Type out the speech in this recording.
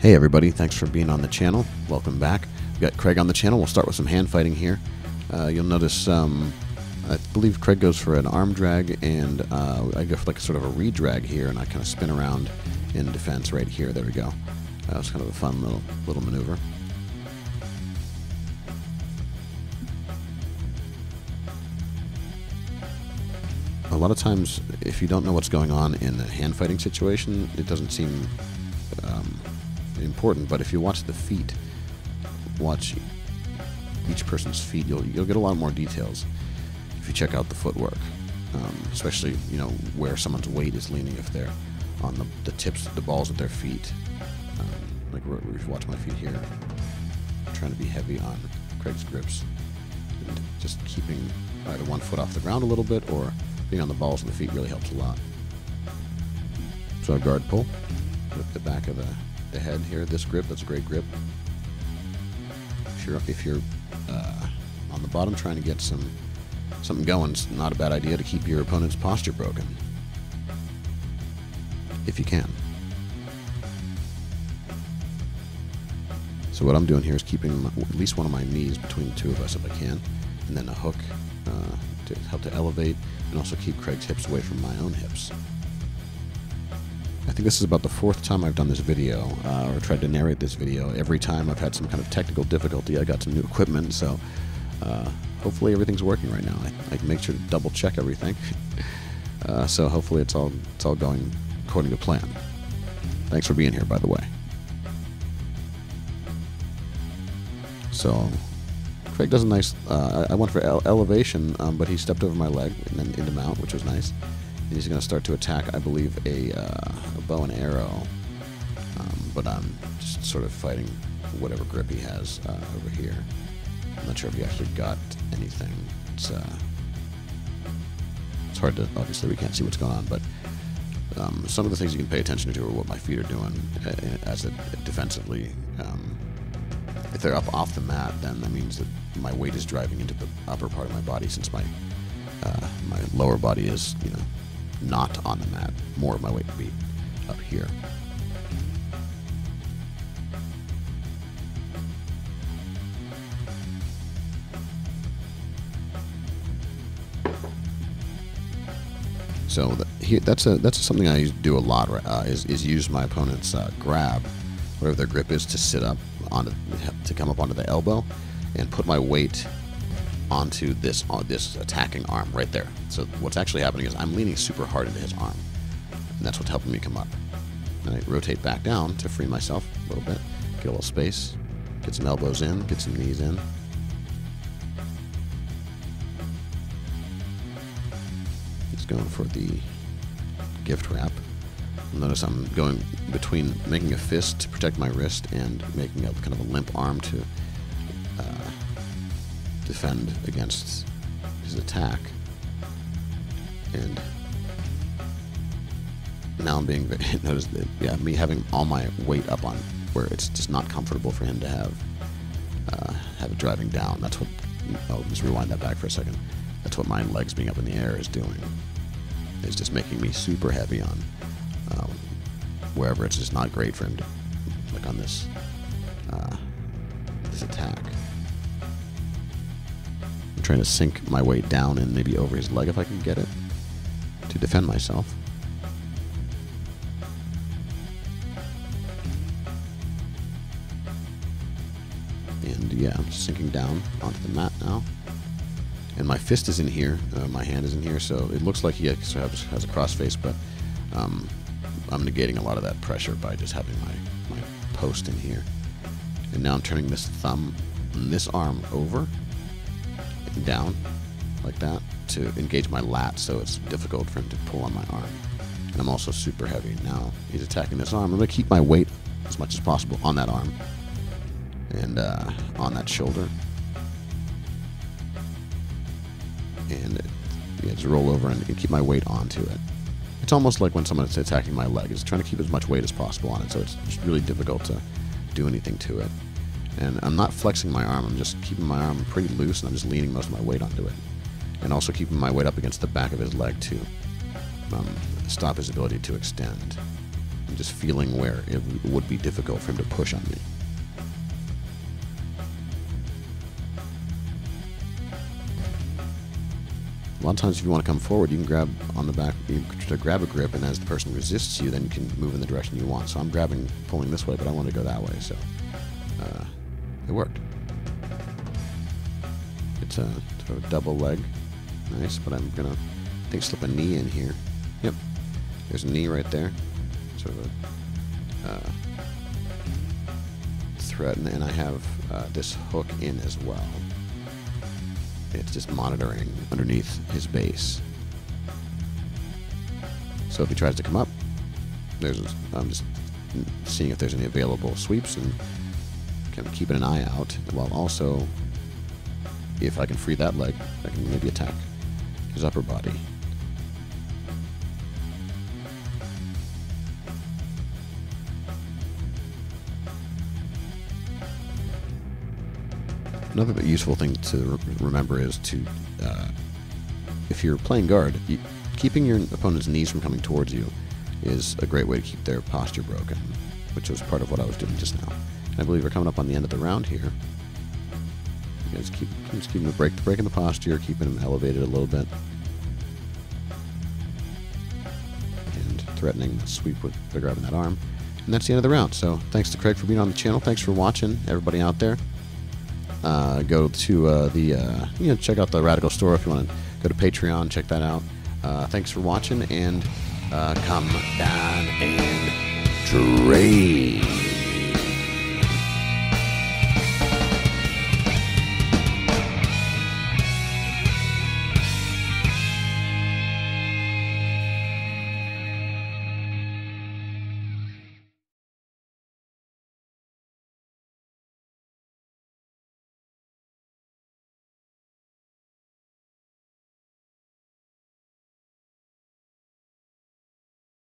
Hey everybody, thanks for being on the channel. Welcome back. We've got Craig on the channel. We'll start with some hand fighting here. You'll notice I believe Craig goes for an arm drag, and I go for like sort of a re-drag here, and I kind of spin around in defense right here. There we go. That was kind of a fun little maneuver. A lot of times, if you don't know what's going on in a hand fighting situation, it doesn't seem important. But if you watch the feet, watch each person's feet, you'll get a lot more details if you check out the footwork, especially where someone's weight is leaning, if they're on the tips, the balls of their feet. Like if you watch my feet here, I'm trying to be heavy on Craig's grips, and just keeping either one foot off the ground a little bit or being on the balls of the feet really helps a lot. So a guard pull with the back of the head here. This grip, that's a great grip. If you're on the bottom trying to get something going, it's not a bad idea to keep your opponent's posture broken, if you can. So what I'm doing here is keeping at least one of my knees between the two of us if I can, and then a hook to help to elevate and also keep Craig's hips away from my own hips. I think this is about the fourth time I've done this video, or tried to narrate this video. Every time I've had some kind of technical difficulty. I got some new equipment, so hopefully everything's working right now. I can make sure to double check everything. So hopefully it's all going according to plan. Thanks for being here, by the way. So Craig does a nice, I went for elevation, but he stepped over my leg and then into mount, which was nice. And he's going to start to attack, I believe, a bow and arrow, but I'm just sort of fighting whatever grip he has over here. I'm not sure if he actually got anything. It's hard to, obviously we can't see what's going on, but some of the things you can pay attention to are what my feet are doing as defensively. If they're up off the mat, then that means that my weight is driving into the upper part of my body, since my lower body is, not on the mat. More of my weight would be up here. So that's something I do a lot. Is use my opponent's grab, whatever their grip is, to sit up to come up onto the elbow, and put my weight onto this attacking arm right there. So what's actually happening is I'm leaning super hard into his arm, and that's what's helping me come up. And I rotate back down to free myself a little bit, get a little space, get some elbows in, get some knees in. He's going for the gift wrap. Notice I'm going between making a fist to protect my wrist and making a kind of a limp arm to defend against his attack. And now I'm being notice that, yeah, me having all my weight up on where it's just not comfortable for him to have it driving down. That's what, I'll just rewind that back for a second. That's what my legs being up in the air is doing. It's just making me super heavy on wherever it's just not great for him to, like on this attack. I'm trying to sink my weight down and maybe over his leg if I can get it to defend myself. And yeah, I'm sinking down onto the mat now. And my fist is in here, my hand is in here, so it looks like he has a crossface, but I'm negating a lot of that pressure by just having my post in here. And now I'm turning this thumb and this arm over and down like that to engage my lat, so it's difficult for him to pull on my arm. And I'm also super heavy. Now he's attacking this arm. I'm going to keep my weight as much as possible on that arm and on that shoulder. And just roll over and keep my weight onto it. It's almost like when someone's attacking my leg. It's trying to keep as much weight as possible on it, so it's just really difficult to do anything to it. And I'm not flexing my arm. I'm just keeping my arm pretty loose, and I'm just leaning most of my weight onto it. And also keeping my weight up against the back of his leg to stop his ability to extend. I'm just feeling where it would be difficult for him to push on me. A lot of times if you want to come forward, you can grab on the back, you can grab a grip, and as the person resists you, then you can move in the direction you want. So I'm grabbing, pulling this way, but I want to go that way, so it worked. It's a sort of double leg. Nice, but I'm going to, I think, slip a knee in here. Yep, there's a knee right there. Sort of a thread, and I have this hook in as well. It's just monitoring underneath his base. So if he tries to come up, I'm just seeing if there's any available sweeps and kind of keeping an eye out, while also, if I can free that leg, I can maybe attack his upper body. Another useful thing to remember is to, if you're playing guard, keeping your opponent's knees from coming towards you is a great way to keep their posture broken, which was part of what I was doing just now. And I believe we're coming up on the end of the round here. You guys just keeping breaking the posture, keeping him elevated a little bit, and threatening the sweep with grabbing that arm. And that's the end of the round. So thanks to Craig for being on the channel. Thanks for watching, everybody out there. Go to check out the Radical store if you want to go to Patreon, check that out. Thanks for watching, and come down and trade.